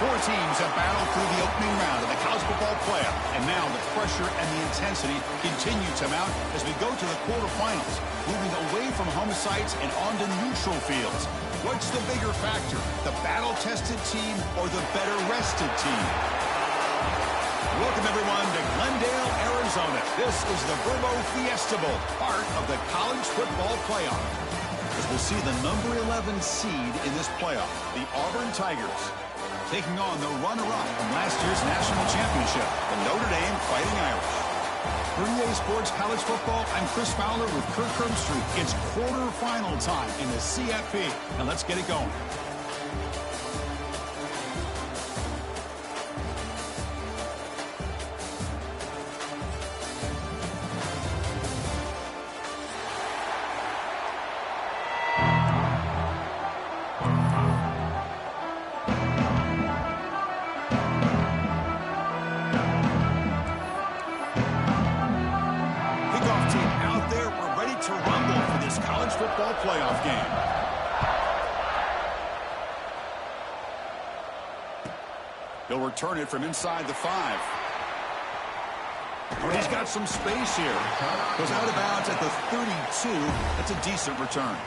Four teams have battled through the opening round of the college football playoff, and now the pressure and the intensity continue to mount as we go to the quarterfinals, moving away from home sites and onto neutral fields. What's the bigger factor, the battle-tested team or the better-rested team? Welcome, everyone, to Glendale, Arizona. This is the Verbo Fiesta Bowl, part of the college football playoff. As we'll see the number 11 seed in this playoff, the Auburn Tigers, taking on the runner-up from last year's national championship, the Notre Dame Fighting Irish. For EA Sports College Football, I'm Chris Fowler with Kirk Herbstreit. It's quarterfinal time in the CFP, and let's get it going. Football playoff game. He'll return it from inside the 5. Oh, he's got some space here. Goes out of bounds at the 32. That's a decent return.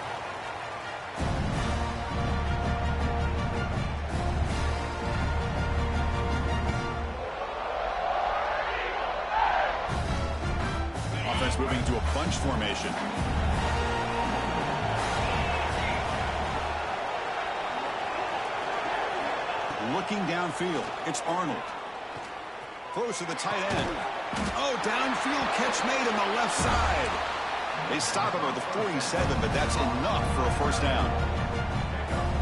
Offense moving to a bunch formation. Looking downfield, it's Arnold. Throws to the tight end. Oh, downfield catch made on the left side. They stop him at the 47, but that's enough for a first down.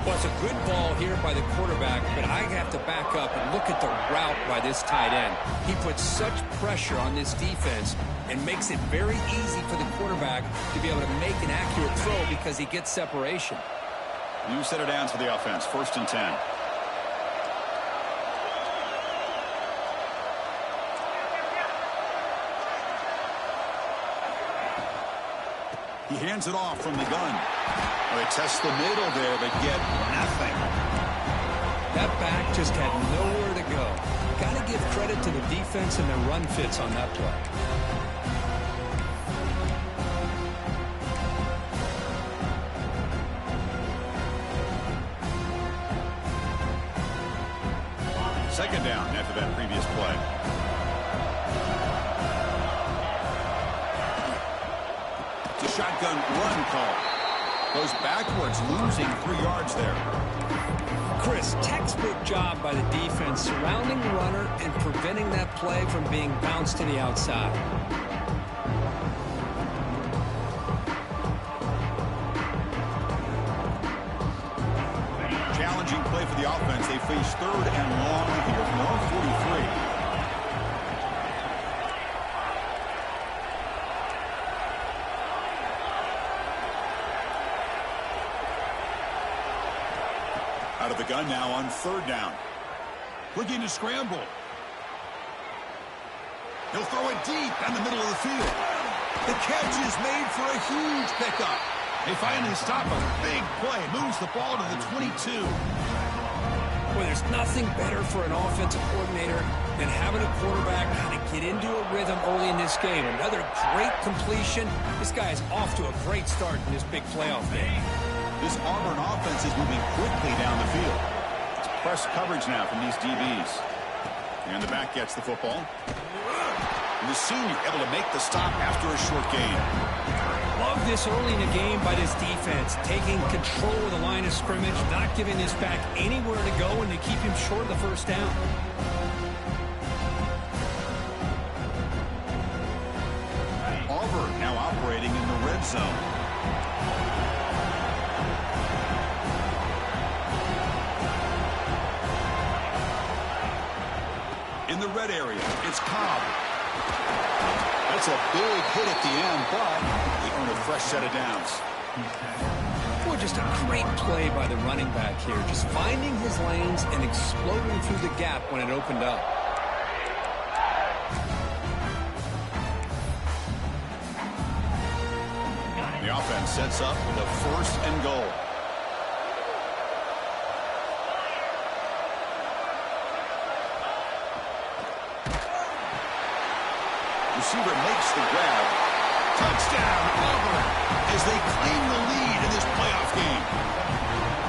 Well, it's a good ball here by the quarterback, but I have to back up and look at the route by this tight end. He puts such pressure on this defense and makes it very easy for the quarterback to be able to make an accurate throw because he gets separation. New set of downs for the offense, 1st and 10. He hands it off from the gun. Well, they test the middle there, but get nothing. That back just had nowhere to go. Got to give credit to the defense and their run fits on that play. Second down after that previous play. Shotgun run call. Goes backwards, losing 3 yards there. Chris, textbook job by the defense surrounding the runner and preventing that play from being bounced to the outside. Challenging play for the offense. They face 3rd and long here from their own 43. Out of the gun now on 3rd down. Looking to scramble. He'll throw it deep down the middle of the field. The catch is made for a huge pickup. They finally stop a big play. Moves the ball to the 22. Well, there's nothing better for an offensive coordinator than having a quarterback kind of get into a rhythm early in this game. Another great completion. This guy is off to a great start in this big playoff game. This Auburn offense is moving quickly down the field. It's press coverage now from these DBs. And the back gets the football. And the senior able to make the stop after a short gain. Love this early in the game by this defense. Taking control of the line of scrimmage, not giving this back anywhere to go, and to keep him short of the first down. Auburn now operating in the red zone. In the red area, it's Cobb. That's a big hit at the end, but they earn a fresh set of downs. Boy, just a great play by the running back here. Just finding his lanes and exploding through the gap when it opened up. The offense sets up the 1st and goal. Receiver makes the grab. Touchdown, Auburn, as they claim the lead in this playoff game.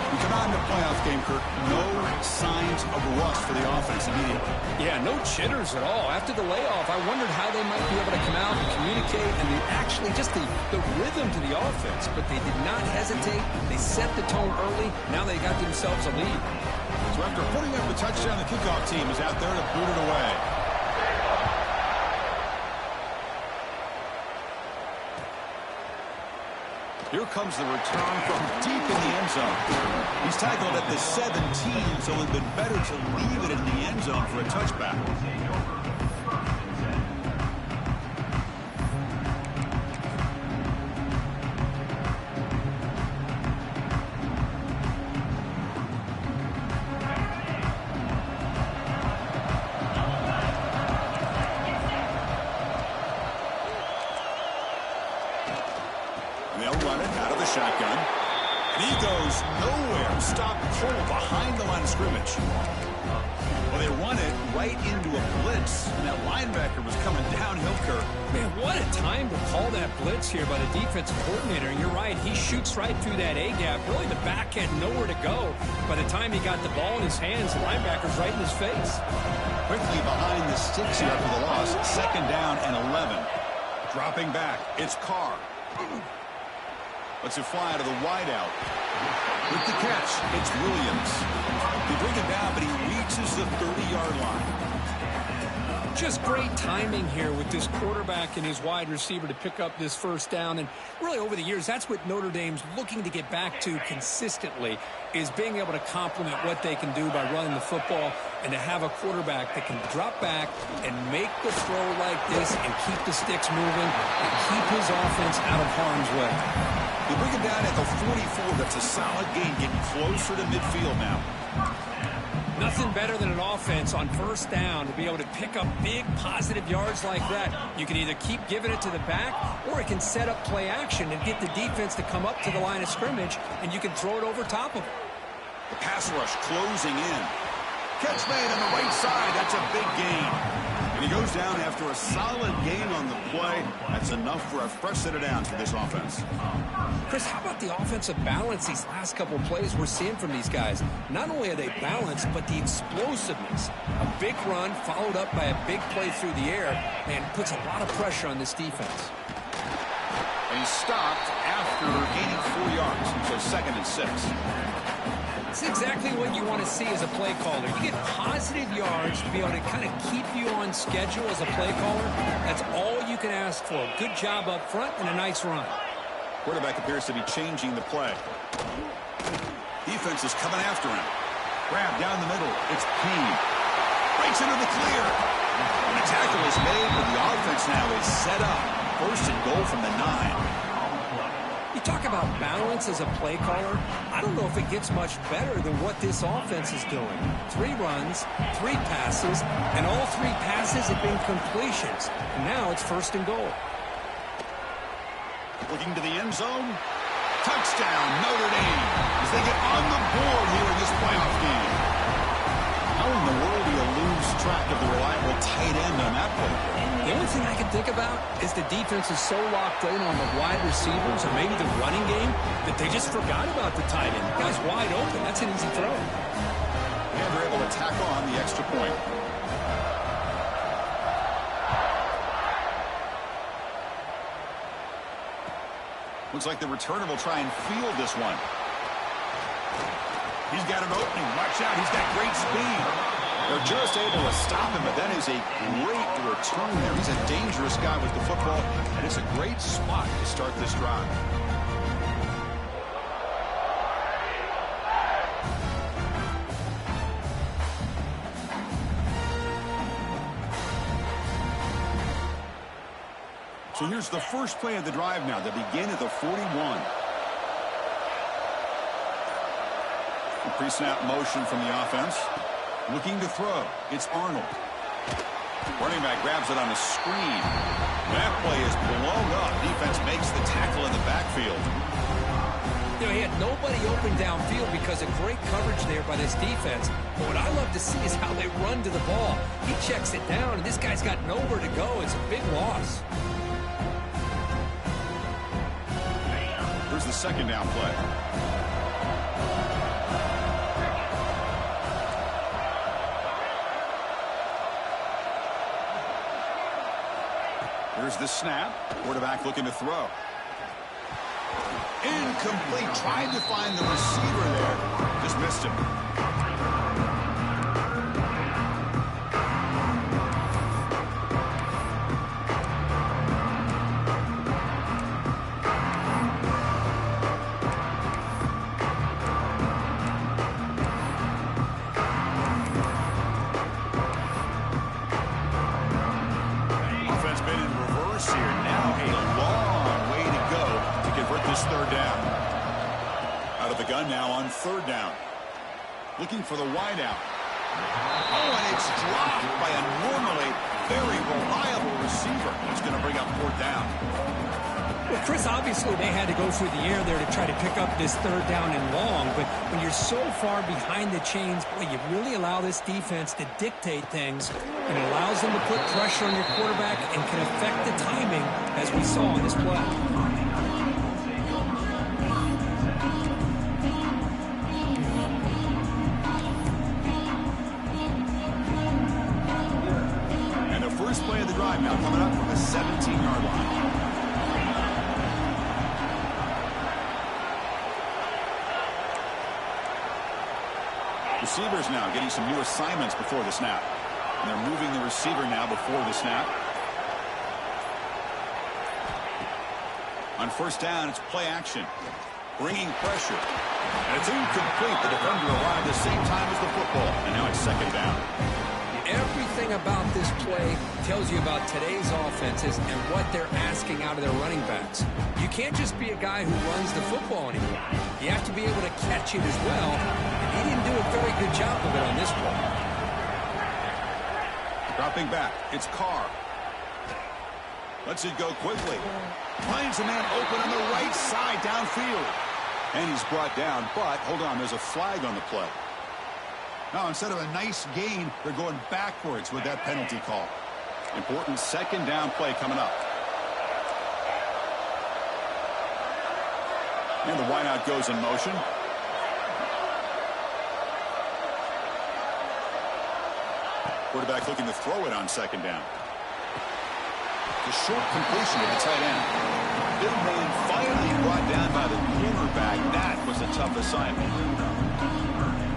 We come out in the playoff game, Kirk. No signs of rust for the offense immediately. Yeah, no jitters at all. After the layoff, I wondered how they might be able to come out and communicate and actually just the rhythm to the offense. But they did not hesitate. They set the tone early. Now they got themselves a lead. So after putting up the touchdown, the kickoff team is out there to boot it away. Here comes the return from deep in the end zone. He's tackled at the 17, so it would have been better to leave it in the end zone for a touchback. Shotgun. And he goes nowhere. Stopped cold behind the line of scrimmage. Well, they run it right into a blitz. And that linebacker was coming downhill, Kirk. Man, what a time to call that blitz here by the defensive coordinator. And you're right, he shoots right through that A-gap. Really, the back had nowhere to go. By the time he got the ball in his hands, the linebacker's right in his face. Quickly behind the sticks here for the loss. 2nd down and 11. Dropping back, it's Carr. Lets it fly to the wideout. With the catch, it's Williams. They bring it down, but he reaches the 30-yard line. Just great timing here with this quarterback and his wide receiver to pick up this first down. And really over the years, that's what Notre Dame's looking to get back to consistently, is being able to complement what they can do by running the football and to have a quarterback that can drop back and make the throw like this and keep the sticks moving and keep his offense out of harm's way. They bring him down at the 44. That's a solid gain, getting closer to midfield now. Nothing better than an offense on first down to be able to pick up big positive yards like that. You can either keep giving it to the back, or it can set up play action and get the defense to come up to the line of scrimmage, and you can throw it over top of it. The pass rush closing in. Catch made on the right side. That's a big gain. And he goes down after a solid gain on the play. That's enough for a fresh set of downs for this offense. Chris, how about the offensive balance these last couple of plays we're seeing from these guys? Not only are they balanced, but the explosiveness. A big run followed up by a big play through the air, and puts a lot of pressure on this defense. And he's stopped after gaining 4 yards. So 2nd and 6. It's exactly what you want to see as a play caller. You get positive yards to be able to kind of keep you on schedule as a play caller. That's all you can ask for. Good job up front and a nice run. Quarterback appears to be changing the play. Defense is coming after him. Grab down the middle. It's Payne. Breaks into the clear. And the tackle is made, but the offense now is set up. 1st and goal from the 9. You talk about balance as a play caller. I don't know if it gets much better than what this offense is doing. 3 runs, 3 passes, and all 3 passes have been completions. And now it's 1st and goal. Looking to the end zone. Touchdown, Notre Dame, as they get on the board here in this playoff game. How in the world do you lose track of the reliable tight end on that play? The only thing I can think about is the defense is so locked in on the wide receivers or maybe the running game that they just forgot about the tight end. The guy's wide open. That's an easy throw. And they're able to tack on the extra point. Looks like the returner will try and field this one. He's got an opening. Watch out. He's got great speed. They're just able to stop him, but that is a great return there. He's a dangerous guy with the football, and it's a great spot to start this drive. So here's the first play of the drive now. They begin at the 41. Pre-snap motion from the offense. Looking to throw. It's Arnold. Running back grabs it on a screen. That play is blown up. Defense makes the tackle in the backfield. You know, he had nobody open downfield because of great coverage there by this defense. But what I love to see is how they run to the ball. He checks it down, and this guy's got nowhere to go. It's a big loss. Here's the second down play. Here's the snap. Quarterback looking to throw. Incomplete. Tried to find the receiver there. Just missed him. Offense been in reverse here. Now a long way to go to convert this third down. Out of the gun now on third down. Looking for the wideout. Oh, and it's dropped by a normally very reliable receiver. It's going to bring up fourth down. Well, Chris, obviously they had to go through the air there to try to pick up this third down and long, but when you're so far behind the chains, boy, you really allow this defense to dictate things, and it allows them to put pressure on your quarterback and can affect the timing, as we saw in this play. And the first play of the drive now coming up from the 17-yard line. Receivers now getting some new assignments before the snap. And they're moving the receiver now before the snap. On first down, it's play action. Bringing pressure. And it's incomplete. The defender arrived at the same time as the football. And now it's second down. Everything about this play tells you about today's offenses and what they're asking out of their running backs. You can't just be a guy who runs the football anymore. You have to be able to catch it as well. And he didn't do a very good job of it on this play. Dropping back, it's Carr. Lets it go quickly. Finds a man open on the right side downfield. And he's brought down, but hold on, there's a flag on the play. Now, instead of a nice gain, they're going backwards with that penalty call. Important second down play coming up. And the wideout goes in motion. Quarterback looking to throw it on second down. The short completion to the tight end. Big man finally brought down by the cornerback. That was a tough assignment.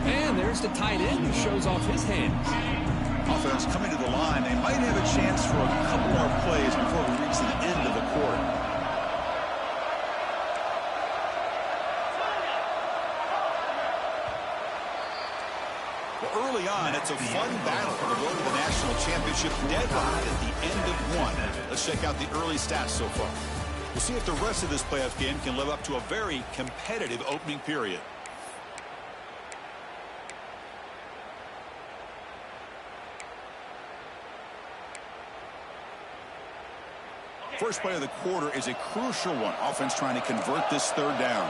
And there's the tight end who shows off his hands. Offense coming to the line. They might have a chance for a couple more plays before we reach the end of the quarter. Well, early on, it's a fun battle on the road to the national championship deadline at the end of one. Let's check out the early stats so far. We'll see if the rest of this playoff game can live up to a very competitive opening period. First play of the quarter is a crucial one. Offense trying to convert this third down.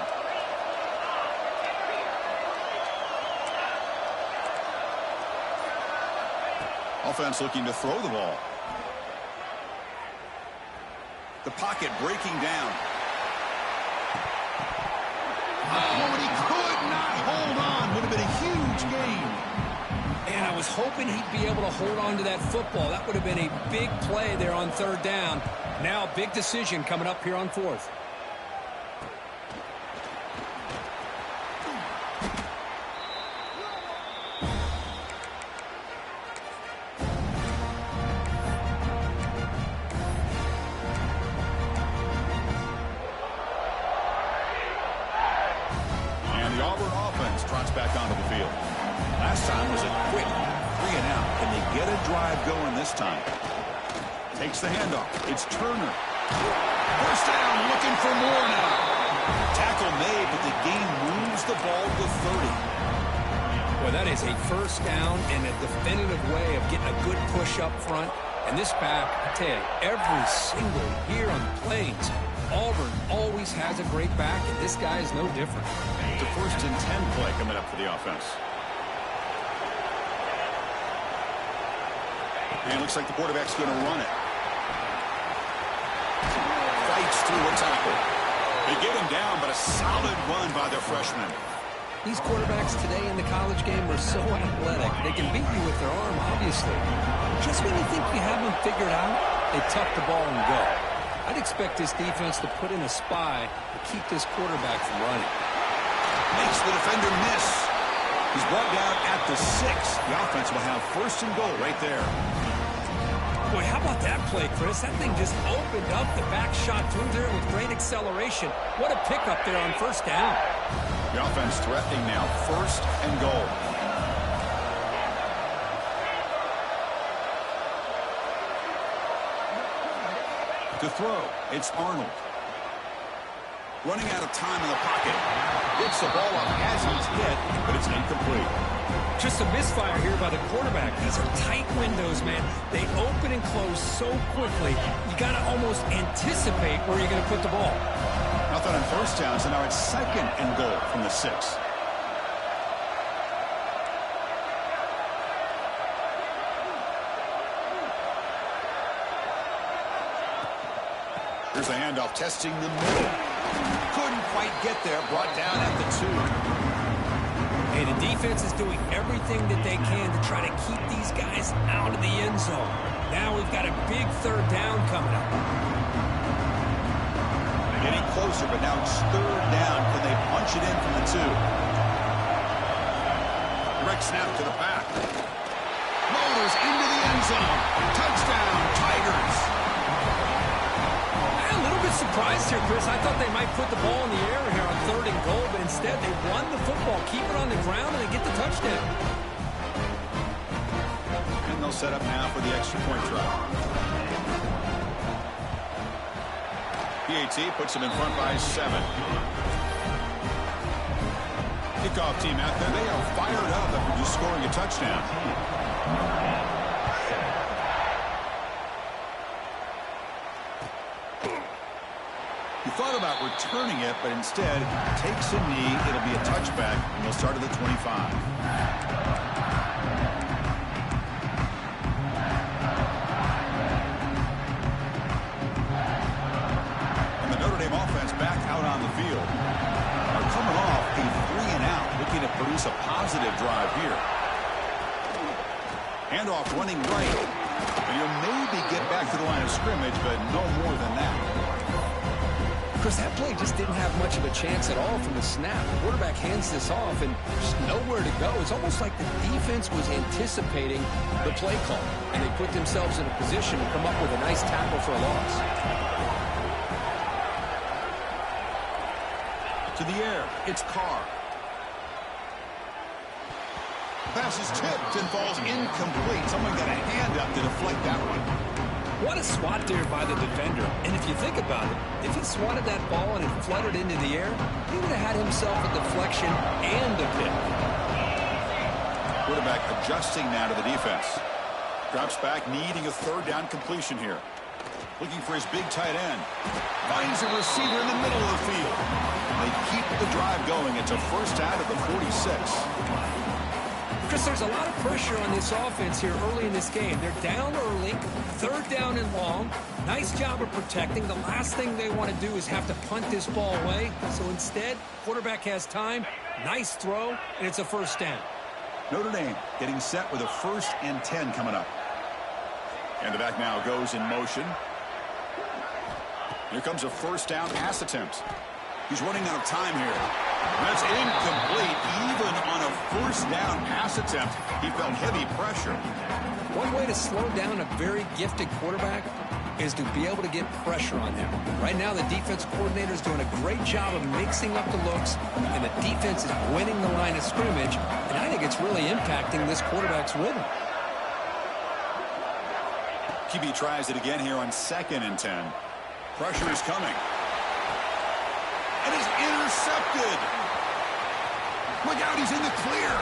Offense looking to throw the ball. The pocket breaking down. Oh, and he could not hold on. Would have been a huge gain. And I was hoping he'd be able to hold on to that football. That would have been a big play there on third down. Now a big decision coming up here on fourth. And the Auburn offense trots back onto the field. Last time was a quick 3 and out. Can they get a drive going this time? Takes the handoff. It's Turner. First down, looking for more now. Tackle made, but the game moves the ball to 30. Well, that is a first down and a definitive way of getting a good push up front. And this back, I tell you, every single year on the Plains, Auburn always has a great back, and this guy is no different. It's a 1st and 10 play coming up for the offense. And it looks like the quarterback's going to run it. Fights through a tackle. They get him down, but a solid run by their freshman. These quarterbacks today in the college game are so athletic. They can beat you with their arm, obviously. Just when you think you have them figured out, they tuck the ball and go. I'd expect this defense to put in a spy to keep this quarterback from running. Makes the defender miss. He's brought down at the 6. The offense will have 1st and goal right there. Boy, how about that play, Chris? That thing just opened up. The back shot through there with great acceleration. What a pickup there on 1st down. The offense threatening now. 1st and goal. To throw, it's Arnold. Running out of time in the pocket. Gets the ball up as he's hit, but it's incomplete. Just a misfire here by the quarterback. These are tight windows, man. They open and close so quickly, you got to almost anticipate where you're going to put the ball. Nothing on 1st down, so now it's 2nd and goal from the 6. Here's a handoff, testing the middle. Couldn't quite get there, brought down at the 2. Hey, the defense is doing everything that they can to try to keep these guys out of the end zone. Now we've got a big 3rd down coming up. Getting closer, but now it's 3rd down. Can they punch it in from the 2? Direct snap to the back. Motors into the end zone. Touchdown, Tigers. A little bit surprised here, Chris. I thought they might put the ball in the air here on 3rd and goal, but instead they run the football, keep it on the ground, and they get the touchdown. And they'll set up now for the extra point drive. PAT puts them in front by 7. Kickoff team out there. They are fired up after just scoring a touchdown. He thought about returning it, but instead takes a knee. It'll be a touchback, and they'll start at the 25. And the Notre Dame offense back out on the field. Are coming off a 3-and-out, looking to produce a positive drive here. Handoff running right. And he'll maybe get back to the line of scrimmage, but no more than that. Chris, that play just didn't have much of a chance at all from the snap. The quarterback hands this off and just nowhere to go. It's almost like the defense was anticipating the play call, and they put themselves in a position to come up with a nice tackle for a loss. To the air, it's Carr. Pass is tipped and falls incomplete. Someone got a hand up to deflect that one. What a swat there by the defender. And if you think about it, if he swatted that ball and it fluttered into the air, he would have had himself a deflection and a pick. Quarterback adjusting now to the defense. Drops back, needing a 3rd down completion here. Looking for his big tight end. Finds a receiver in the middle of the field. They keep the drive going. It's a 1st out of the 46. Chris, there's a lot of pressure on this offense here early in this game. They're down early, 3rd down and long. Nice job of protecting. The last thing they want to do is have to punt this ball away. So instead, quarterback has time, nice throw, and it's a 1st down. Notre Dame getting set with a 1st and 10 coming up. And the back now goes in motion. Here comes a 1st down pass attempt. He's running out of time here. That's incomplete. Even on a 1st down pass attempt, he felt heavy pressure. One way to slow down a very gifted quarterback is to be able to get pressure on him. Right now, the defense coordinator is doing a great job of mixing up the looks, and the defense is winning the line of scrimmage, and I think it's really impacting this quarterback's rhythm. QB tries it again here on 2nd and 10. Pressure is coming. And is intercepted. Look out, he's in the clear.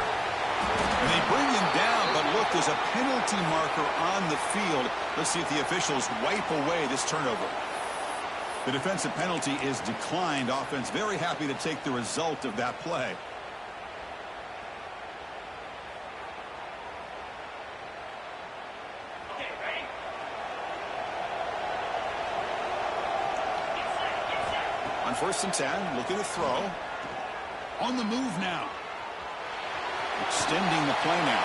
And they bring him down, but look, there's a penalty marker on the field. Let's see if the officials wipe away this turnover. The defensive penalty is declined. Offense very happy to take the result of that play. On 1st and 10, looking to throw. On the move now. Extending the play now.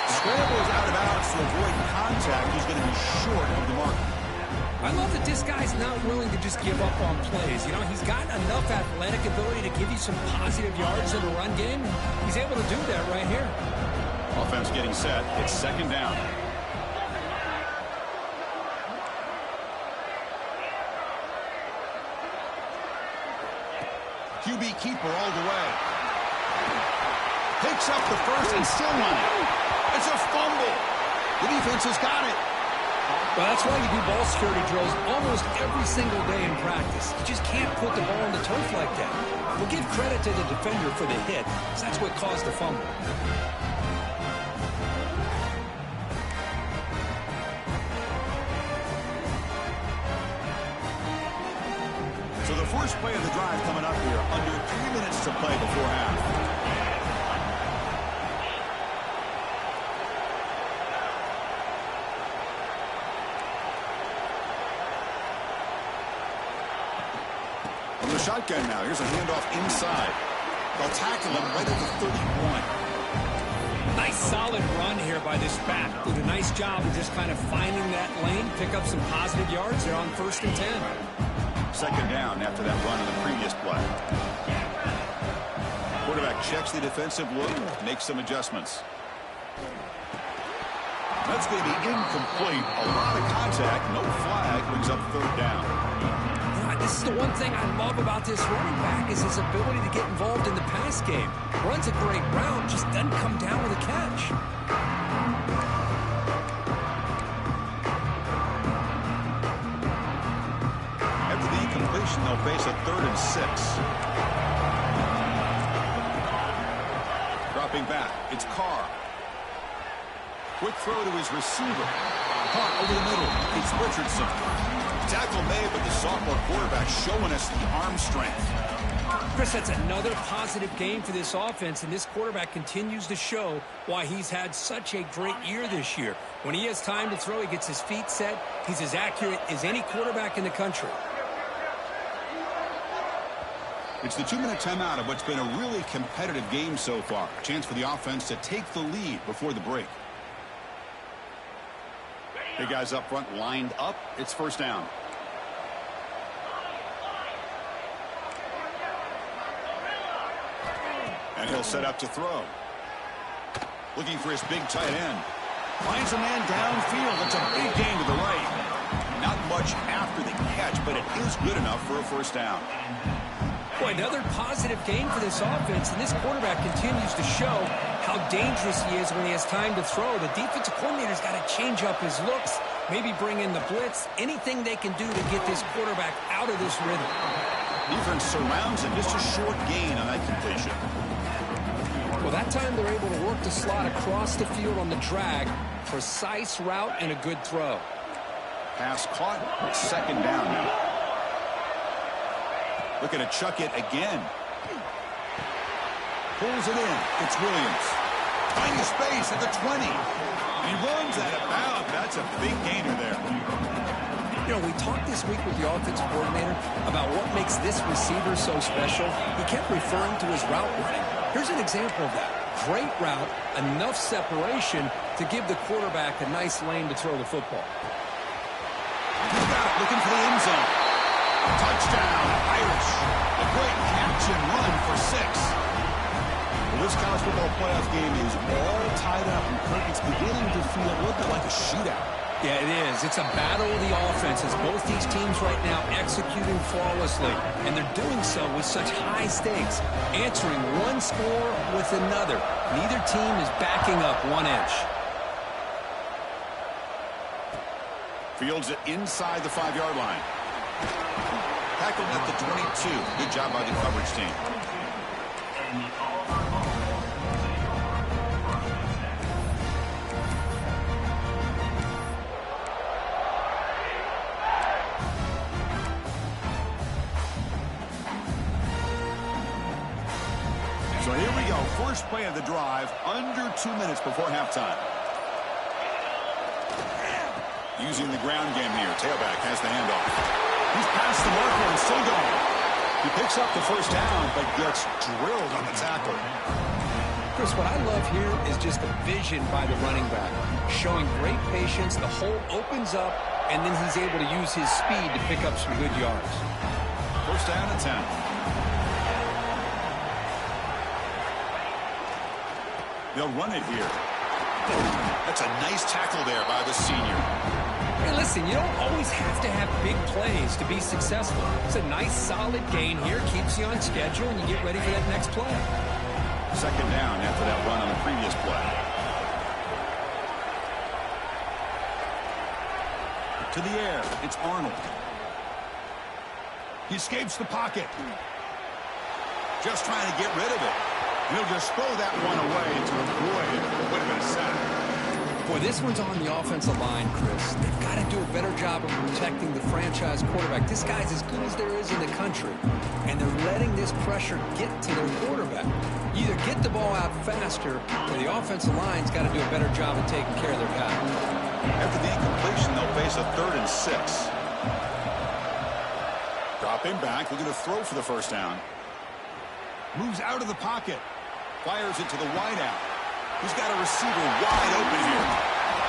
Scramble is out of bounds to avoid contact. He's going to be short of the mark. I love that this guy's not willing to just give up on plays. You know, he's got enough athletic ability to give you some positive yards in the run game. He's able to do that right here. Offense getting set. It's 2nd down. QB keeper all the way. Picks up the first and still running. It's a fumble. The defense has got it. Well, that's why you do ball security drills almost every single day in practice. You just can't put the ball on the turf like that. We'll give credit to the defender for the hit, because that's what caused the fumble. So the first play of the drive coming up here. Under 3 minutes to play before half. Shotgun now. Here's a handoff inside. They'll tackle him right at the 31. Nice solid run here by this back. Did a nice job of just kind of finding that lane, pick up some positive yards there on 1st and 10. 2nd down after that run in the previous play. Quarterback checks the defensive look, makes some adjustments. That's going to be incomplete. A lot of contact, no flag, brings up 3rd down. This is the one thing I love about this running back is his ability to get involved in the pass game. Runs a great route, just doesn't come down with a catch. After the completion, they'll face a 3rd and 6. Dropping back, it's Carr. Quick throw to his receiver. Caught over the middle. It's Richardson. Tackle made, but the sophomore quarterback showing us the arm strength. Chris, that's another positive game for this offense, and this quarterback continues to show why he's had such a great year this year. When he has time to throw, he gets his feet set. He's as accurate as any quarterback in the country. It's the 2-minute timeout of what's been a really competitive game so far. Chance for the offense to take the lead before the break. Big guys up front lined up. It's 1st down. And he'll set up to throw. Looking for his big tight end. Finds a man downfield. It's a big gain to the right. Not much after the catch, but it is good enough for a 1st down. Boy, another positive game for this offense, and this quarterback continues to show how dangerous he is when he has time to throw. The defensive coordinator's got to change up his looks, maybe bring in the blitz, anything they can do to get this quarterback out of this rhythm. Defense surrounds him, just a short gain on that completion. Well, that time they're able to work the slot across the field on the drag. Precise route and a good throw. Pass caught. 2nd down now. Looking to chuck it again. Pulls it in. It's Williams. Finding space at the 20. He runs out of bounds. That's a big gainer there. You know, we talked this week with the offensive coordinator about what makes this receiver so special. He kept referring to his route running. Here's an example of that. Great route, enough separation to give the quarterback a nice lane to throw the football. He's out looking for the end zone. Touchdown, Irish. A great catch and run for 6. Well, this college football playoff game is all tied up, and Kirk, it's beginning to feel a little bit like a shootout. Yeah, it is. It's a battle of the offenses. Both these teams right now executing flawlessly, and they're doing so with such high stakes, answering one score with another. Neither team is backing up 1 inch. Fields it inside the 5-yard line. Tackled at the 22. Good job by the coverage team. So here we go. First play of the drive, under 2 minutes before halftime. Using the ground game here. Tailback has the handoff. He's past the marker and still going. He picks up the first down, but gets drilled on the tackle. Chris, what I love here is just the vision by the running back. Showing great patience, the hole opens up, and then he's able to use his speed to pick up some good yards. First down and 10. They'll run it here. That's a nice tackle there by the senior. Hey, listen, you don't always have to have big plays to be successful. It's a nice, solid gain here. Keeps you on schedule, and you get ready for that next play. Second down after that run on the previous play. To the air, it's Arnold. He escapes the pocket. Just trying to get rid of it. He'll just throw that one away to avoid what would have been a sack. Boy, this one's on the offensive line, Chris. They've got to do a better job of protecting the franchise quarterback. This guy's as good as there is in the country, and they're letting this pressure get to their quarterback. You either get the ball out faster, or the offensive line's got to do a better job of taking care of their guy. After the incompletion, they'll face a 3rd and 6. Dropping back, looking to throw for the first down. Moves out of the pocket. Fires it to the wideout. He's got a receiver wide open here.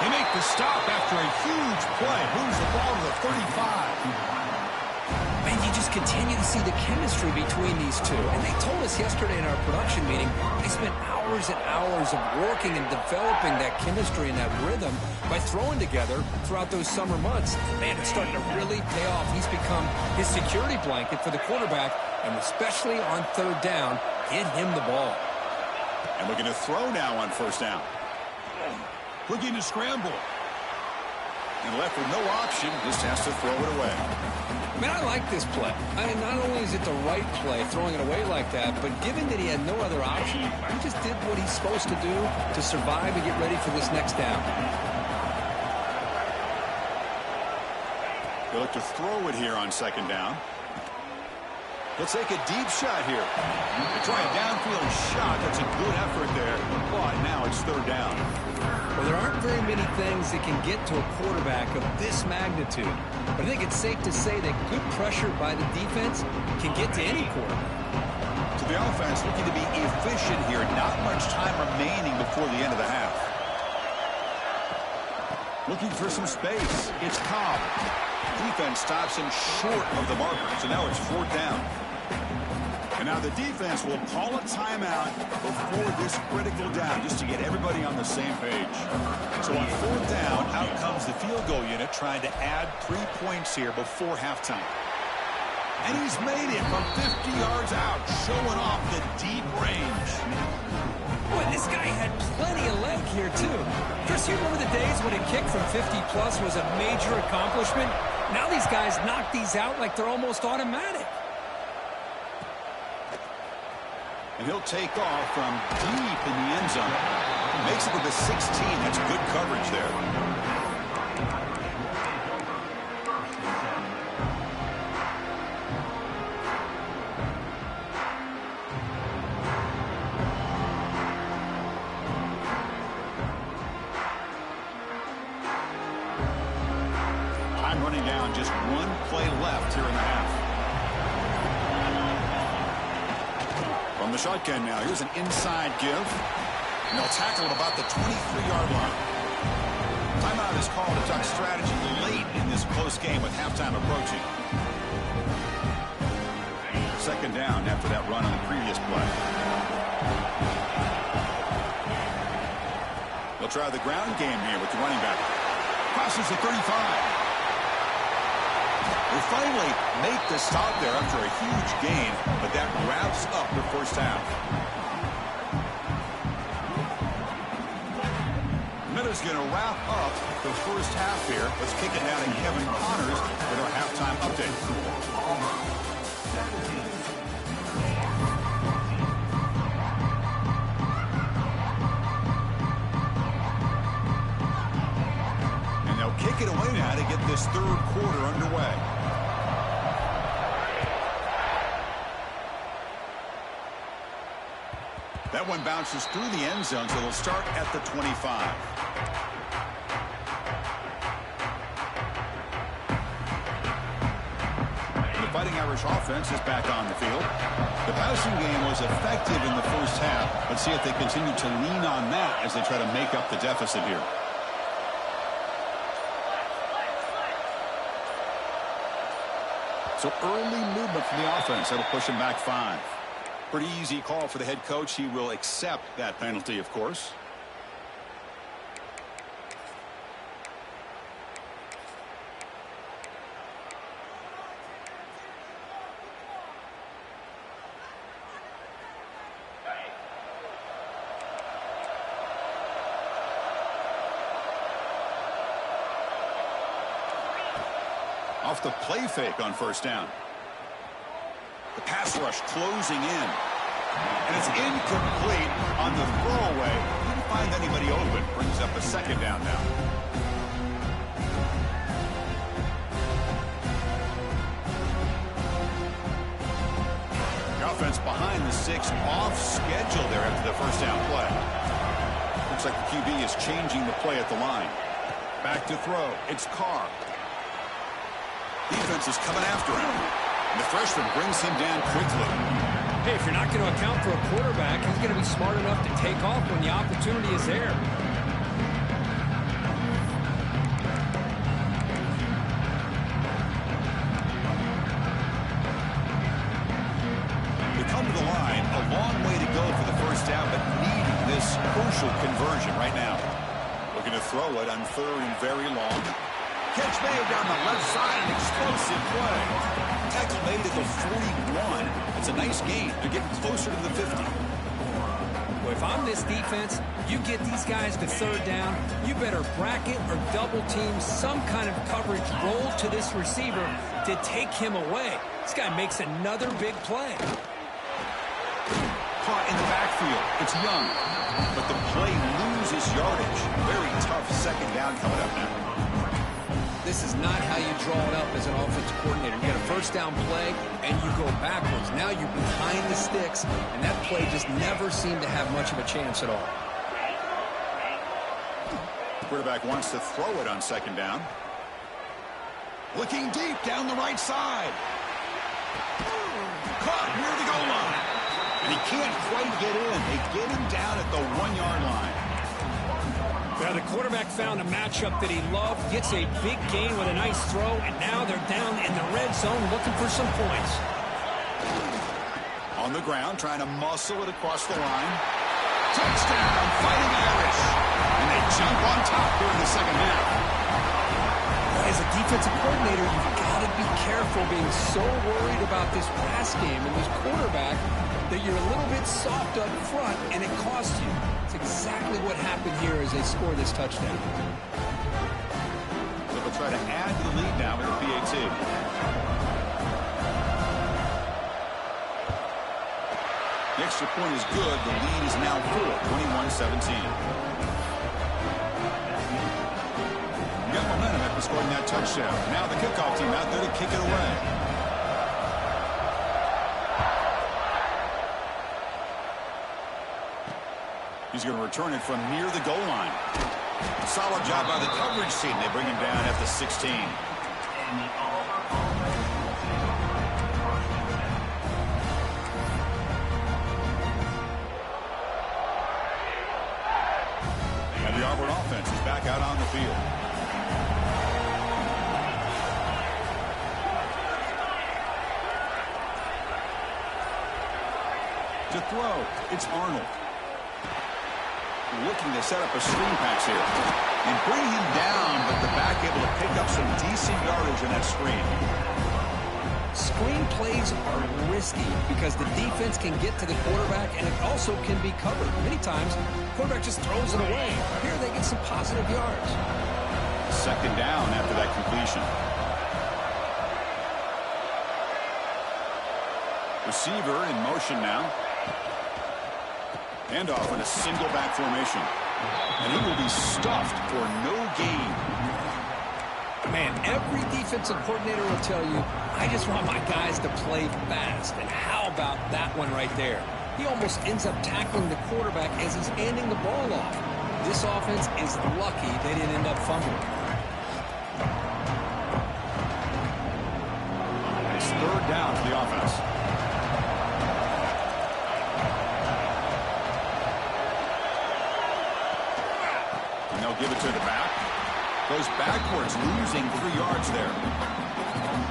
They make the stop after a huge play. Moves the ball to the 35. Man, you just continue to see the chemistry between these two. And they told us yesterday in our production meeting, they spent hours and hours of working and developing that chemistry and that rhythm by throwing together throughout those summer months. Man, it's starting to really pay off. He's become his security blanket for the quarterback, and especially on 3rd down, get him the ball. And looking to throw now on first down. Looking to scramble. And left with no option, just has to throw it away. Man, I like this play. I mean, not only is it the right play, throwing it away like that, but given that he had no other option, he just did what he's supposed to do to survive and get ready for this next down. They look to throw it here on 2nd down. He'll take a deep shot here. They try a downfield shot. That's a good effort there. But now it's 3rd down. Well, there aren't very many things that can get to a quarterback of this magnitude. But I think it's safe to say that good pressure by the defense can get to any quarterback. To the offense, looking to be efficient here. Not much time remaining before the end of the half. Looking for some space. It's Cobb. Defense stops him short of the marker. So now it's 4th down. And now the defense will call a timeout before this critical down, just to get everybody on the same page. So on 4th down, out comes the field goal unit, trying to add 3 points here before halftime. And he's made it from 50 yards out, showing off the deep range. Boy, this guy had plenty of leg here, too. Chris, you remember the days when a kick from 50-plus was a major accomplishment? Now these guys knock these out like they're almost automatic. And he'll take off from deep in the end zone. Makes it to the 16. That's good coverage there. Time running down, just 1 play left here in the half. From the shotgun now, here's an inside give. And they'll tackle at about the 23-yard line. Timeout is called to talk strategy late in this close game with halftime approaching. 2nd down after that run on the previous play. They'll try the ground game here with the running back. Crosses the 35. They finally make the stop there after a huge gain, but that wraps up the first half. Miller's going to wrap up the first half here. Let's kick it down to Kevin Connors with our halftime update. And they'll kick it away now to get this 3rd quarter underway. That one bounces through the end zone, so they'll start at the 25. The Fighting Irish offense is back on the field. The passing game was effective in the first half. Let's see if they continue to lean on that as they try to make up the deficit here. So early movement from the offense. That'll push him back 5. Pretty easy call for the head coach. He will accept that penalty, of course. Off the play fake on first down. The pass rush closing in. And it's incomplete on the throwaway. Didn't find anybody open. Brings up a second down now. The offense behind the 6, off schedule there after the first down play. Looks like the QB is changing the play at the line. Back to throw. It's Carr. Defense is coming after him. And the freshman brings him down quickly. Hey, if you're not going to account for a quarterback, he's going to be smart enough to take off when the opportunity is there. They come to the line, a long way to go for the first down, but needing this crucial conversion right now. Looking to throw it on 3rd and very long. Catch made down the left side, an explosive play. Tackle made at the 41. It's a nice gain. They're getting closer to the 50. Well, if I'm this defense, you get these guys to 3rd down, you better bracket or double team some kind of coverage roll to this receiver to take him away. This guy makes another big play. Caught in the backfield. It's Young. But the play loses yardage. Very tough second down coming up now. This is not how you draw it up as an offensive coordinator. You get a first down play, and you go backwards. Now you're behind the sticks, and that play just never seemed to have much of a chance at all. Quarterback wants to throw it on second down. Looking deep down the right side. Caught near the goal line. And he can't quite get in. They get him down at the 1-yard line. Now, the quarterback found a matchup that he loved, gets a big gain with a nice throw, and now they're down in the red zone looking for some points. On the ground, trying to muscle it across the line. Touchdown, Fighting Irish. And they jump on top here in the second half. As a defensive coordinator, you've got to be careful being so worried about this pass game and this quarterback that you're a little bit soft up front, and it costs you. It's exactly what happened here as they score this touchdown. So they'll try to add to the lead now with the PAT. The extra point is good. The lead is now full, 21-17. You got momentum after scoring that touchdown. Now the kickoff team out there to kick it away. He's going to return it from near the goal line. Solid job by the coverage team. They bring him down at the 16. And the Auburn offense is back out on the field. To throw, it's Arnold. Looking to set up a screen pass here. And bring him down, but the back able to pick up some decent yardage in that screen. Screen plays are risky because the defense can get to the quarterback, and it also can be covered. Many times, the quarterback just throws it away. Here they get some positive yards. Second down after that completion. Receiver in motion now. Handoff in a single back formation. And he will be stuffed for no gain. Man, every defensive coordinator will tell you, I just want my guys to play fast. And how about that one right there? he almost ends up tackling the quarterback as he's handing the ball off. This offense is lucky they didn't end up fumbling. It's third down for the offense. And they'll give it to the back. Goes backwards, losing 3 yards there.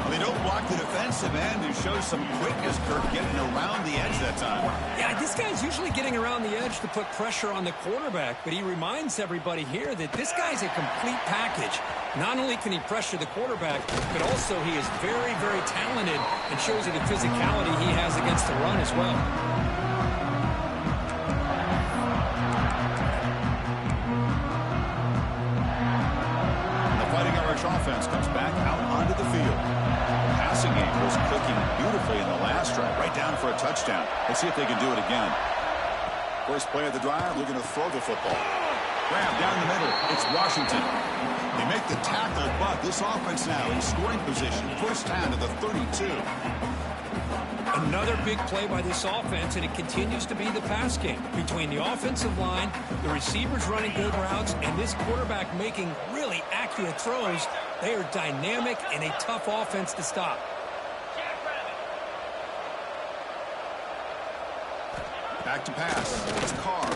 Well, they don't block the defensive end and show some quickness, Kirk, getting around the edge that time. Yeah, this guy's usually getting around the edge to put pressure on the quarterback, but he reminds everybody here that this guy's a complete package. Not only can he pressure the quarterback, but also he is very, very talented and shows you the physicality he has against the run as well. Offense comes back out onto the field. The passing game was cooking beautifully in the last drive, right down for a touchdown. Let's see if they can do it again. First play of the drive, looking to throw the football. Grab down the middle. It's Washington. They make the tackle, but this offense now in scoring position. First down to the 32. Another big play by this offense, and it continues to be the pass game. Between the offensive line, the receivers running good routes, and this quarterback making really accurate throws, they are dynamic and a tough offense to stop. Back to pass. It's Carr.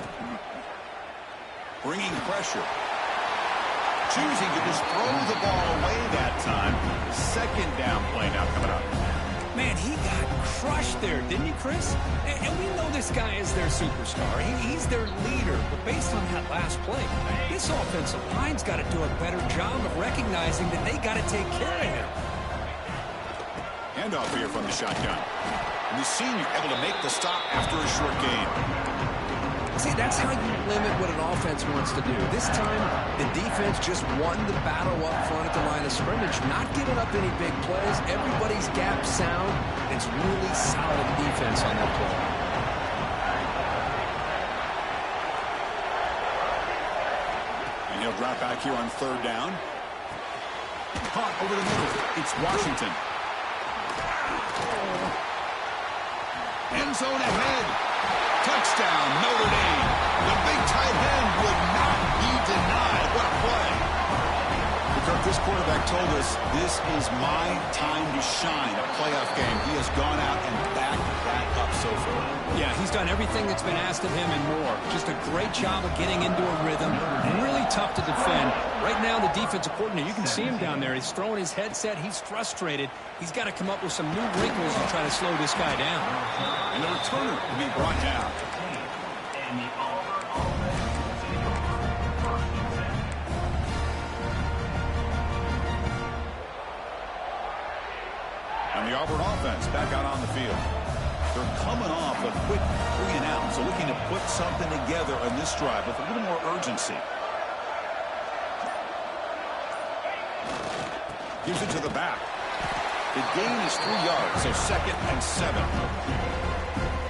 Bringing pressure. Choosing to just throw the ball away that time. Second down play now coming up. Man, he got crushed there, didn't he, Chris? And we know this guy is their superstar. He's their leader. But based on that last play, this offensive line's got to do a better job of recognizing that they got to take care of him. Handoff here from the shotgun. And the senior able to make the stop after a short gain. See, that's how you limit what an offense wants to do. This time, the defense just won the battle up front at the line of scrimmage, not giving up any big plays. Everybody's gap sound. It's really solid defense on that play. And he'll drop back here on third down. Caught over the middle. It's Washington. End zone ahead. Touchdown, Notre Dame. The big tight end would not be denied. What a play. Because this quarterback told us this is my time to shine. A playoff game. He has gone out and backed that up so far. Yeah, he's done everything that's been asked of him and more. Just a great job of getting into a rhythm. Really tough to defend. Right now, the defensive coordinator, you can see him down there. He's throwing his headset. He's frustrated. He's got to come up with some new wrinkles to try to slow this guy down. And the returner will be brought down. And the Auburn offense back out on the field. They're coming off a quick 3-and-out, so looking to put something together on this drive with a little more urgency. Gives it to the back. The gain is 3 yards, so 2nd and 7.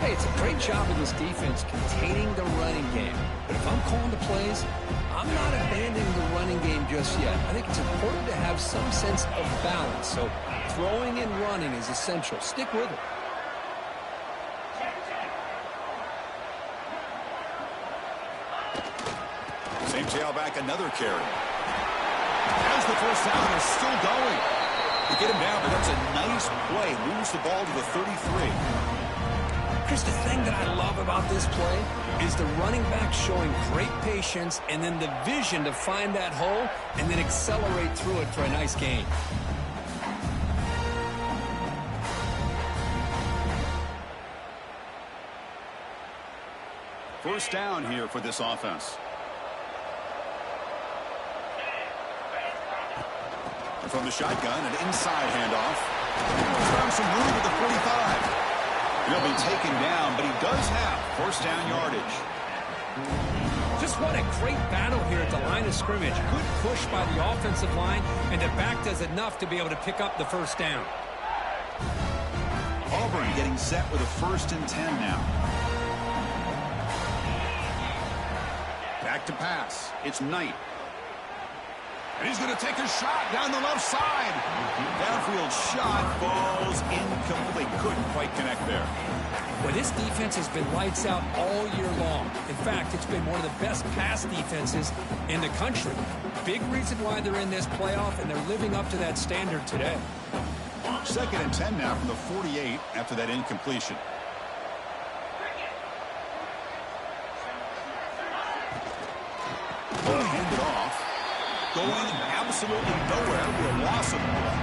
Hey, it's a great job of this defense containing the running game. But if I'm calling the plays, I'm not abandoning the running game just yet. I think it's important to have some sense of balance. So throwing and running is essential. Stick with it. Same tailback, another carry. As the first down is still going. You get him down, but that's a nice play. Moves the ball to the 33. Chris, the thing that I love about this play is the running back showing great patience and then the vision to find that hole and then accelerate through it for a nice gain. First down here for this offense. And from the shotgun, an inside handoff. Found some room at the 45. He'll be taken down, but he does have first down yardage. Just what a great battle here at the line of scrimmage. Good push by the offensive line, and the back does enough to be able to pick up the first down. Auburn getting set with a 1st and 10 now. Back to pass. It's Knight. And he's going to take a shot down the left side. Downfield shot falls incomplete. Couldn't quite connect there. Well, this defense has been lights out all year long. In fact, it's been one of the best pass defenses in the country. Big reason why they're in this playoff, and they're living up to that standard today. 2nd and 10 now from the 48 after that incompletion. Hand it off. Going absolutely nowhere. Be a loss of ball.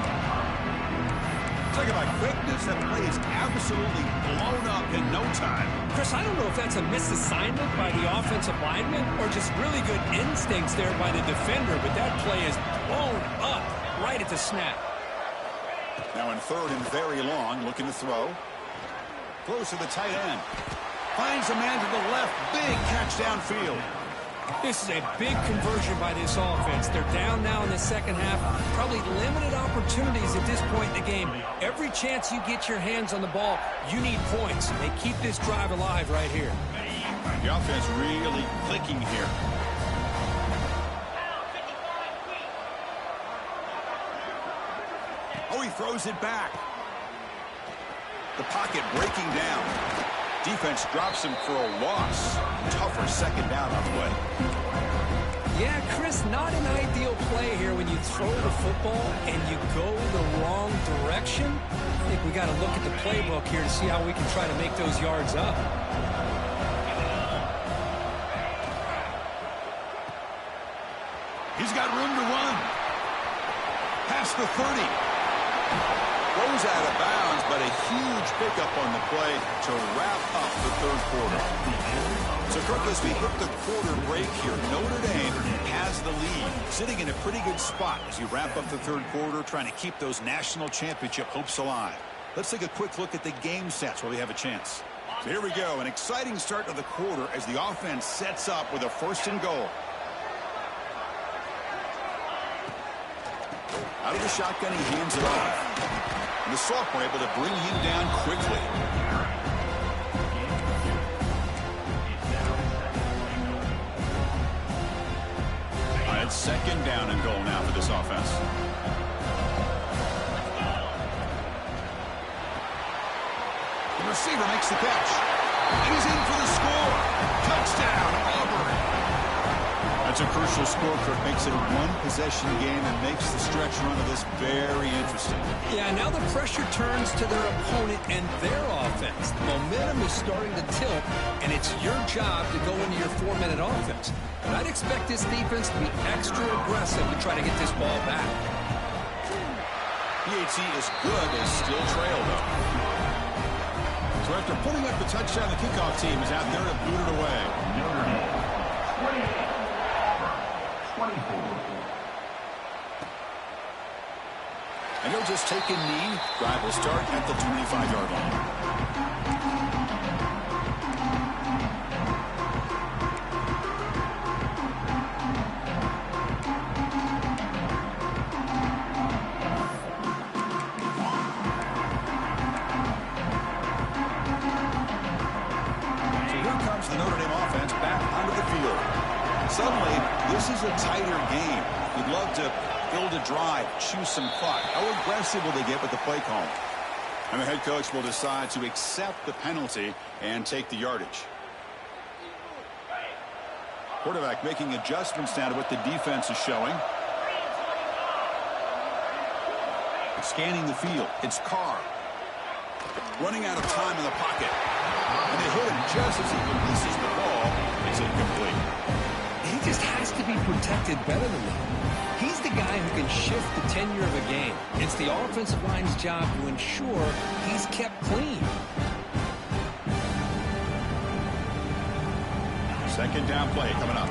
Talk about quickness. That play is absolutely blown up in no time. Chris, I don't know if that's a misassignment by the offensive lineman or just really good instincts there by the defender, but that play is blown up right at the snap. Now in 3rd and very long, looking to throw. Close to the tight end. Finds a man to the left. Big catch downfield. This is a big conversion by this offense. They're down now in the second half. Probably limited opportunities at this point in the game. Every chance you get your hands on the ball, you need points. They keep this drive alive right here. The offense really clicking here. Oh, he throws it back. The pocket breaking down. Defense drops him for a loss. Tougher second down on the way. Yeah, Chris, not an ideal play here when you throw the football and you go the wrong direction. I think we got to look at the playbook here to see how we can try to make those yards up. He's got room to run. Past the 30. Goes out of bounds, but a huge pickup on the play to wrap up the 3rd quarter. So, Kirk, as we hit the quarter break here, Notre Dame has the lead, sitting in a pretty good spot as you wrap up the 3rd quarter, trying to keep those national championship hopes alive. Let's take a quick look at the game stats while we have a chance. So here we go, an exciting start to the quarter as the offense sets up with a 1st and goal. Out of the shotgun, he hands it off. And the sophomore able to bring him down quickly. All right, 2nd down and goal now for this offense. The receiver makes the catch. And he's in for the score. Touchdown, Auburn. That's a crucial score, Kirk. Makes it a one-possession game and makes the stretch run of this very interesting. Yeah, now the pressure turns to their opponent and their offense. The momentum is starting to tilt, and it's your job to go into your 4-minute offense. But I'd expect this defense to be extra aggressive to try to get this ball back. PAT is good. They still trail, though. So after putting up the touchdown, the kickoff team is out there to boot it away. And he'll just take a knee. Drive will start at the 25-yard line. So here comes the Notre Dame offense back onto the field. Suddenly, this is a tighter game. You'd love to build a drive, choose some clock. How aggressive will they get with the play call? And the head coach will decide to accept the penalty and take the yardage. Quarterback making adjustments now to what the defense is showing. Scanning the field. It's Carr. Running out of time in the pocket. And they hit him just as he releases the ball. It's incomplete. He just has to be protected better than that. He's the guy who can shift the tenure of a game. It's the offensive line's job to ensure he's kept clean. 2nd down play coming up.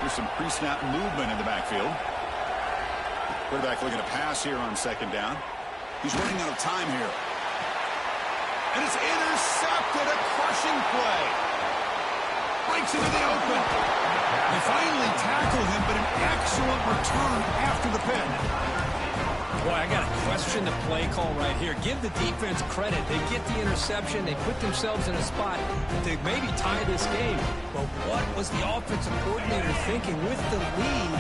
There's some pre-snap movement in the backfield. Quarterback looking to pass here on 2nd down. He's running out of time here. And it's intercepted, a crushing play. Breaks into the open. They finally tackle him, but an excellent return after the pick. Boy, I got to question the play call right here. Give the defense credit. They get the interception. They put themselves in a spot to maybe tie this game. But what was the offensive coordinator thinking with the lead,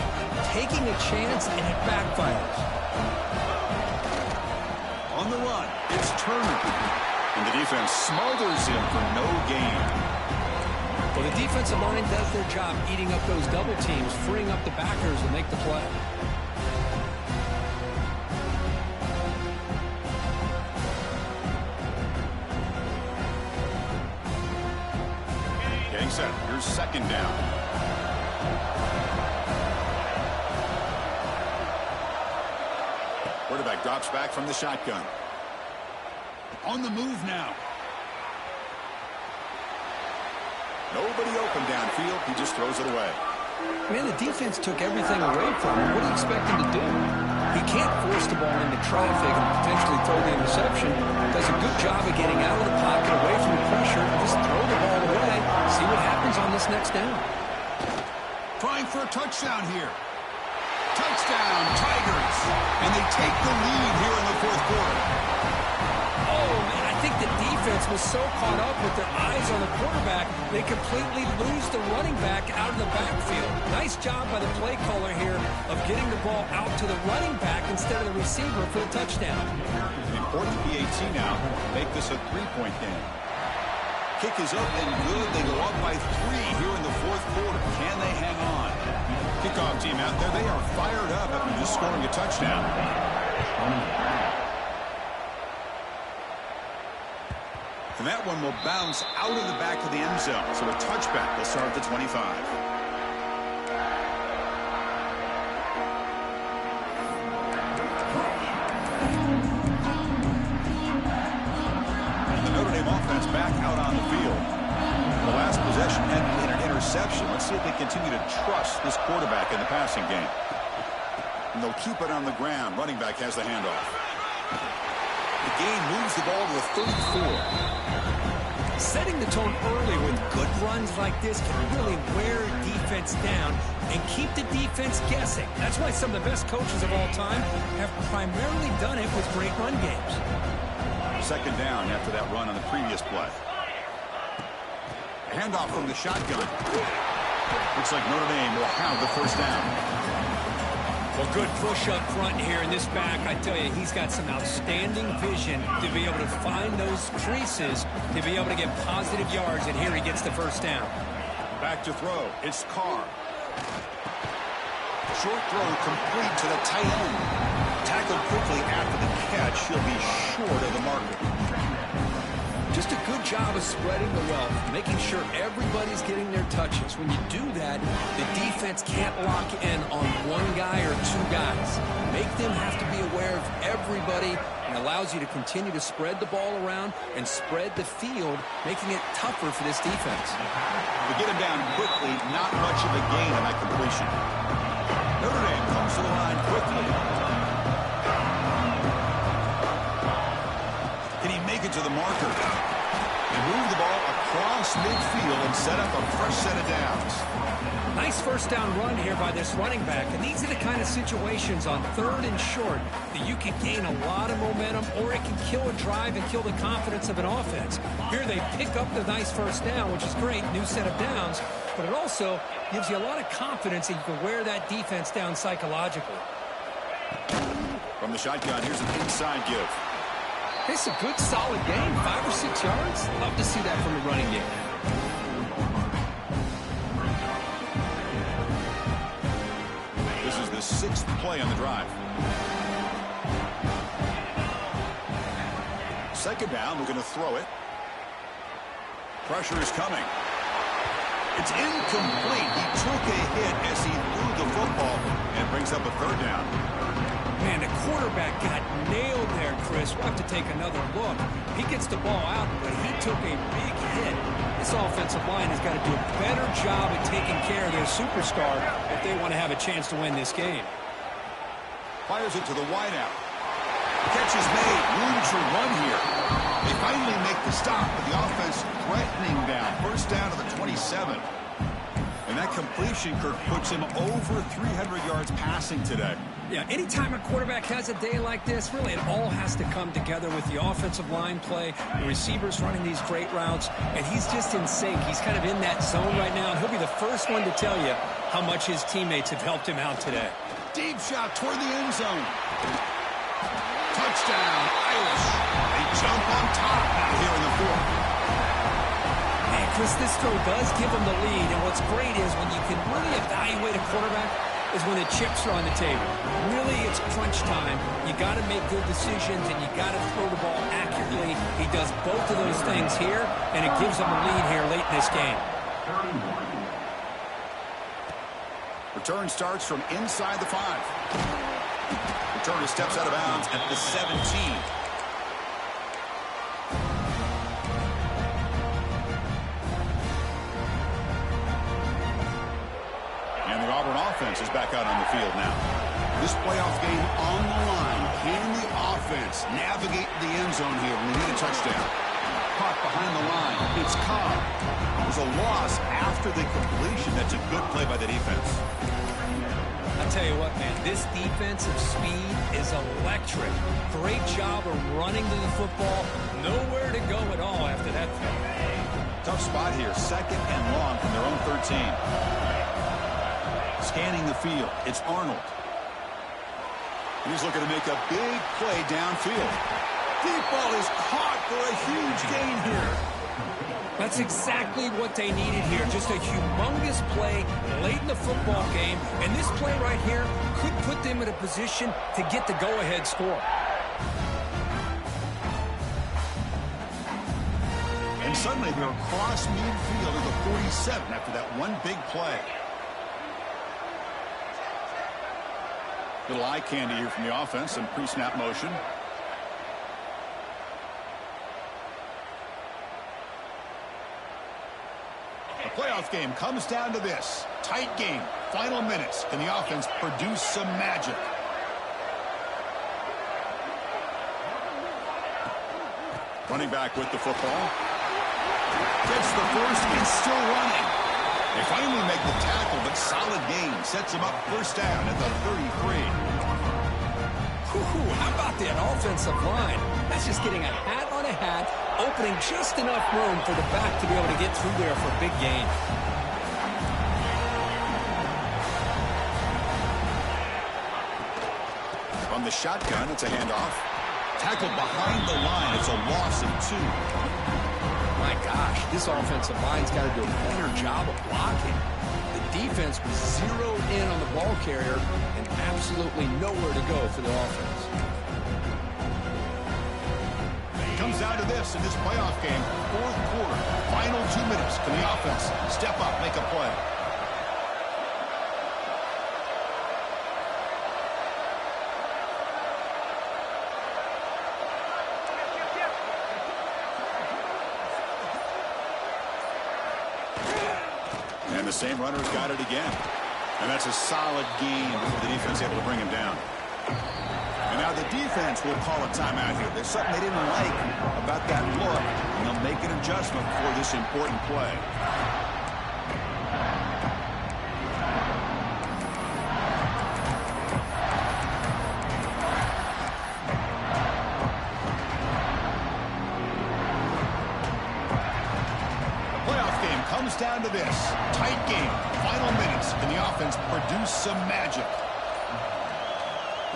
taking a chance, and it backfires? On the run, it's Turner. And the defense smothers him for no gain. Well, the defensive line does their job eating up those double teams, freeing up the backers to make the play. Getting set. Here's second down. Quarterback drops back from the shotgun. On the move now. Nobody open downfield. He just throws it away. Man, the defense took everything away from him. What do you expect him to do? He can't force the ball into traffic and potentially throw the interception. Does a good job of getting out of the pocket, away from the pressure, and just throw the ball away. See what happens on this next down. Trying for a touchdown here. Touchdown, Tigers. And they take the lead here in the fourth quarter. Oh, man, I think the defense was so caught up with their eyes on the quarterback, they completely lose the running back out of the backfield. Nice job by the play caller here of getting the ball out to the running back instead of the receiver for the touchdown. Important PAT now. Make this a three-point game. Kick is up and good. They go up by 3 here in the fourth quarter. Can they hang on? Kickoff team out there. They are fired up after just scoring a touchdown. And that one will bounce out of the back of the end zone. So a touchback will start at the 25. And the Notre Dame offense back out on the field. The last possession ended in an interception. Let's see if they continue to trust this quarterback in the passing game. And they'll keep it on the ground. Running back has the handoff. The gain moves the ball to the 34. Setting the tone early with good runs like this can really wear defense down and keep the defense guessing. That's why some of the best coaches of all time have primarily done it with great run games. Second down after that run on the previous play. Handoff from the shotgun. Looks like Notre Dame will have the first down. Well, good push up front here in this back. I tell you, he's got some outstanding vision to be able to find those creases, to be able to get positive yards, and here he gets the first down. Back to throw. It's Carr. Short throw complete to the tight end. Tackled quickly after the catch. He'll be short of the marker. Just a good job of spreading the wealth, making sure everybody's getting their touches. When you do that, the defense can't lock in on one guy or two guys. Make them have to be aware of everybody, and allows you to continue to spread the ball around and spread the field, making it tougher for this defense. To get him down quickly, not much of a gain on that completion. Notre Dame comes to the line quickly. Can he make it to the marker? And move the ball across midfield and set up a fresh set of downs. Nice first down run here by this running back. And these are the kind of situations on 3rd and short that you can gain a lot of momentum, or it can kill a drive and kill the confidence of an offense. Here they pick up the nice first down, which is great, new set of downs, but it also gives you a lot of confidence that you can wear that defense down psychologically. From the shotgun, here's an inside give. It's a good, solid game, 5 or 6 yards. Love to see that from the running game. This is the 6th play on the drive. Second down, we're going to throw it. Pressure is coming. It's incomplete. He took a hit as he threw the football and brings up a 3rd down. Man, the quarterback got nailed there, Chris. We'll have to take another look. He gets the ball out, but he took a big hit. This offensive line has got to do a better job at taking care of their superstar if they want to have a chance to win this game. Fires it to the wideout. Catch is made. Room to run here. They finally make the stop, but the offense threatening down. First down to the 27. And that completion, Kirk, puts him over 300 yards passing today. Yeah, anytime a quarterback has a day like this, really it all has to come together with the offensive line play, the receivers running these great routes, and he's just in sync. He's kind of in that zone right now, and he'll be the first one to tell you how much his teammates have helped him out today. Deep shot toward the end zone. Touchdown, Irish. They jump on top now here in the fourth. Man, Chris, this throw does give him the lead, and what's great is when you can really evaluate a quarterback is when the chips are on the table. Really, it's crunch time. You got to make good decisions, and you got to throw the ball accurately. He does both of those things here, and it gives him a lead here late in this game. Return starts from inside the 5. Returner steps out of bounds at the 17. And the Auburn offense is back out on the field now. This playoff game on the line. Can the offense navigate the end zone here when they need a touchdown? Caught behind the line. It's Ncaa. It was a loss after the completion. That's a good play by the defense. I'll tell you what, man, this defensive speed is electric. Great job of running to the football. Nowhere to go at all after that throw. Tough spot here. 2nd and long from their own 13. Scanning the field. It's Arnold. He's looking to make a big play downfield. Deep ball is caught for a huge gain here. That's exactly what they needed here. Just a humongous play late in the football game. And this play right here could put them in a position to get the go-ahead score. And suddenly they're across midfield at the 47 after that one big play. Little eye candy here from the offense, some pre-snap motion. The playoff game comes down to this. Tight game, final minutes. Can the offense produce some magic? Running back with the football. Gets the first and still running. They finally make the tackle, but solid gain. Sets him up first down at the 33. How about that offensive line? That's just getting a hat on a hat, opening just enough room for the back to be able to get through there for a big gain. From the shotgun, it's a handoff. Tackled behind the line. It's a loss of 2. My gosh, this offensive line's got to do a better job of blocking. The defense was zeroed in on the ball carrier and absolutely nowhere to go for the offense. It comes down to this in this playoff game. Fourth quarter, final 2 minutes. Can the offense step up, make a play? And the same runner's got it again. And that's a solid gain before the defense able to bring him down. And now the defense will call a timeout here. There's something they didn't like about that look, and they'll make an adjustment for this important play. Comes down to this. Tight game. Final minutes. Can the offense produce some magic?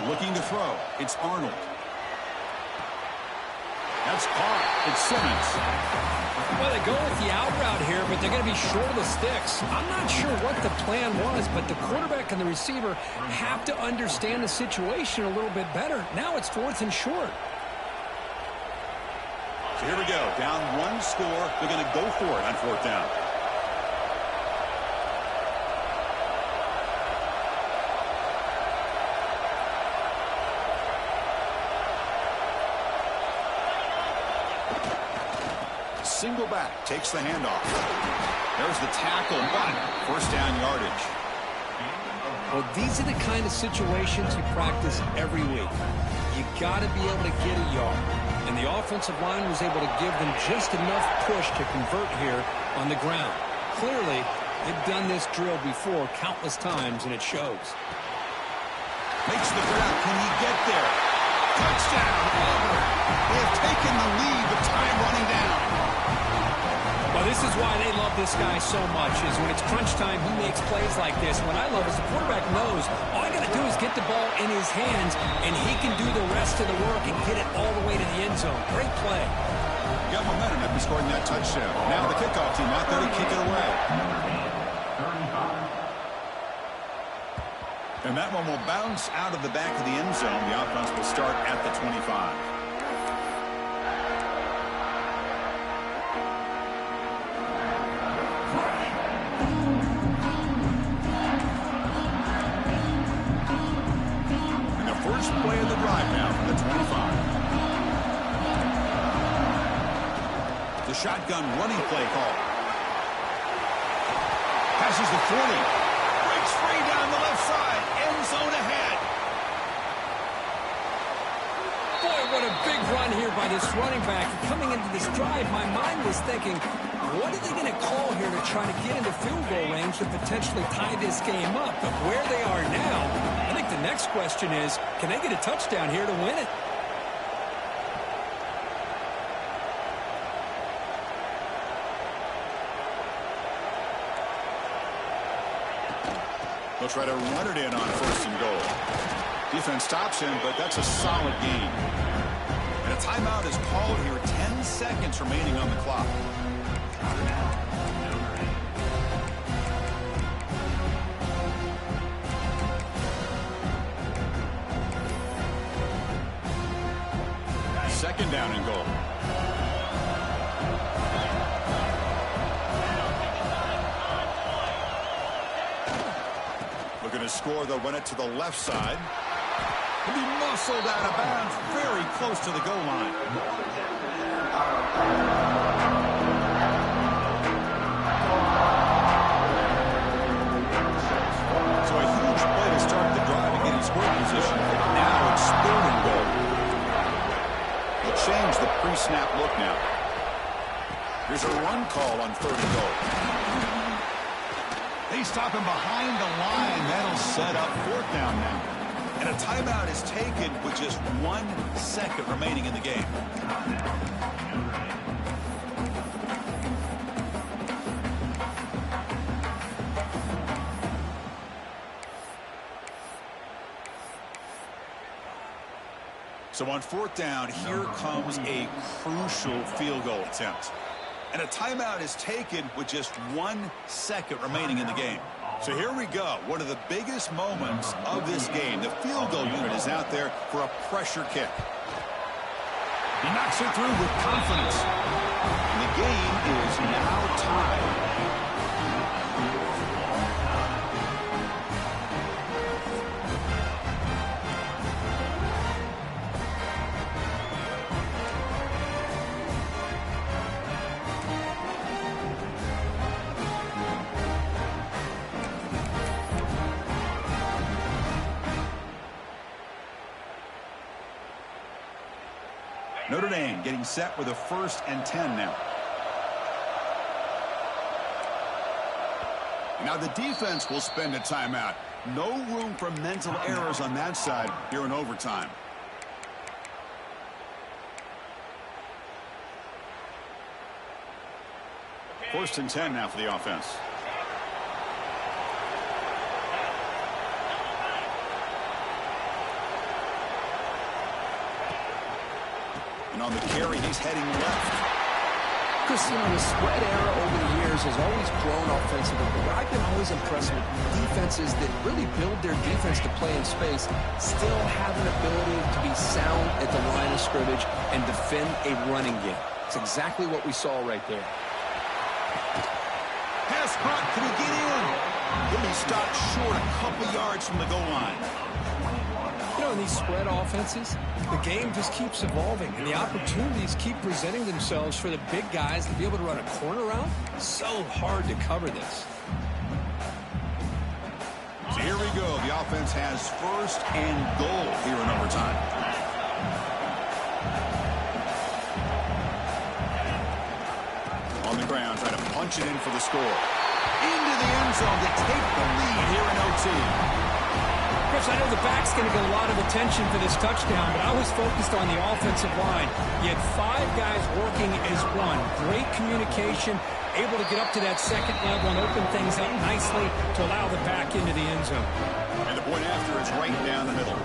Looking to throw. It's Arnold. That's caught. It's Simmons. Well, they go with the out route here, but they're going to be short of the sticks. I'm not sure what the plan was, but the quarterback and the receiver have to understand the situation a little bit better. Now it's 4th and short. So here we go. Down 1 score. They're going to go for it on 4th down. Single back, takes the handoff. There's the tackle, but first down yardage. Well, these are the kind of situations you practice every week. You got to be able to get a yard. And the offensive line was able to give them just enough push to convert here on the ground. Clearly, They've done this drill before countless times, and it shows. Makes the grab. Can he get there? Touchdown, Auburn. They have taken the lead, but time running down. Well, this is why they love this guy so much, is when it's crunch time, he makes plays like this. What I love is the quarterback knows all I got to do is get the ball in his hands, and he can do the rest of the work and get it all the way to the end zone. Great play. Got momentum after scoring that touchdown. Now the kickoff team out there to kick it away. And that one will bounce out of the back of the end zone. The offense will start at the 25. First play of the drive now from the 25. The shotgun running play call. Passes the 40. Breaks free down the left side. End zone ahead. Boy, what a big run here by this running back. Coming into this drive, my mind was thinking, what are they going to call here to try to get into field goal range to potentially tie this game up? But where they are now, I think the next question is, can they get a touchdown here to win it? They'll try to run it in on first and goal. Defense stops him, but that's a solid gain. And a timeout is called here. 10 seconds remaining on the clock. Second down and goal. Looking to score, they'll run it to the left side. He'll be muscled out of bounds very close to the goal line. So a huge play to start the drive and get in scoring position. Now it's third and goal. They'll change the pre-snap look now. Here's a run call on third and goal. They stop him behind the line. That'll set up fourth down now. And a timeout is taken with just 1 second remaining in the game. So on fourth down, here comes a crucial field goal attempt. And a timeout is taken with just 1 second remaining in the game. So here we go. One of the biggest moments of this game. The field goal unit is out there for a pressure kick. He knocks it through with confidence. And the game is now tied. Notre Dame getting set with a 1st and 10 now. Now the defense will spend a timeout. No room for mental errors on that side here in overtime. First and 10 now for the offense. And on the carry, he's heading left. Chris, you know, the spread era over the years has always grown offensively, but I've been always impressed with defenses that really build their defense to play in space, still have an ability to be sound at the line of scrimmage and defend a running game. It's exactly what we saw right there. Pass caught. Can he get in? He'll be stopped short a couple yards from the goal line. You know, in these spread offenses, the game just keeps evolving, and the opportunities keep presenting themselves for the big guys to be able to run a corner route. So hard to cover this. So here we go. The offense has 1st and goal here in overtime. On the ground, trying to punch it in for the score. Into the end zone to take the lead here in OT. Chris, I know the back's going to get a lot of attention for this touchdown, but I was focused on the offensive line. You had 5 guys working as one. Great communication, able to get up to that second level and open things up nicely to allow the back into the end zone. And the point after is right down the middle.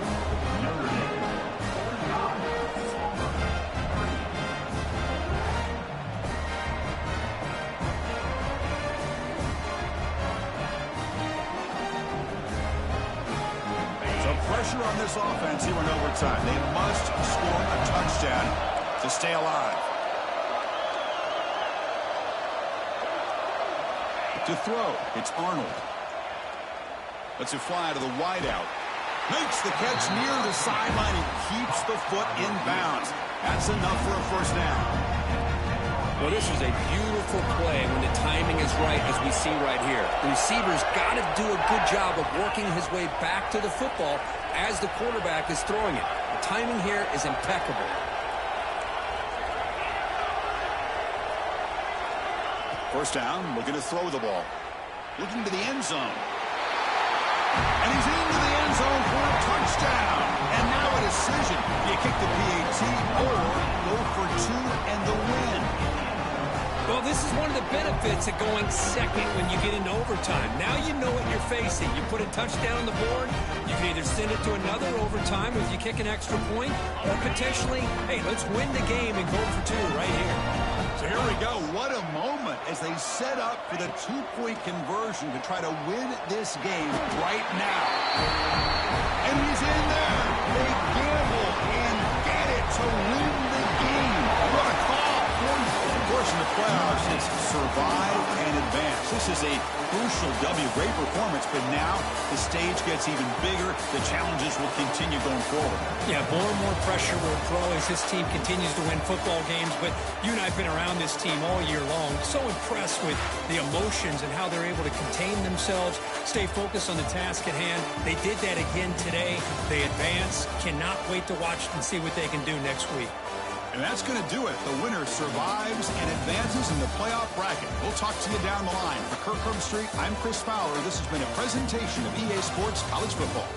Pressure on this offense here in overtime. They must score a touchdown to stay alive. To throw, it's Arnold. Lets it fly to the wideout. Makes the catch near the sideline and keeps the foot in bounds. That's enough for a first down. Well, this is a beautiful play when the timing is right, as we see right here. The receiver's got to do a good job of working his way back to the football as the quarterback is throwing it. The timing here is impeccable. First down, looking to throw the ball. Looking to the end zone. And he's into the end zone for a touchdown. And now a decision. You kick the PAT or go for 2 and the win. Well, this is one of the benefits of going second when you get into overtime. Now you know what you're facing. You put a touchdown on the board, you can either send it to another overtime if you kick an extra point, or potentially, hey, let's win the game and go for 2 right here. So here we go. What a moment as they set up for the 2-point conversion to try to win this game right now. And he's in there. They gamble and get it to win the game. What a call. Of course, in the playoffs, it's survive and advance. This is a crucial W. Great performance, but now the stage gets even bigger. The challenges will continue going forward. Yeah, more and more pressure will grow as this team continues to win football games, but you and I have been around this team all year long. So impressed with the emotions and how they're able to contain themselves, stay focused on the task at hand. They did that again today. They advance. Cannot wait to watch and see what they can do next week. And that's going to do it. The winner survives and advances in the playoff bracket. We'll talk to you down the line. For Kirk Herbstreit, I'm Chris Fowler. This has been a presentation of EA Sports College Football.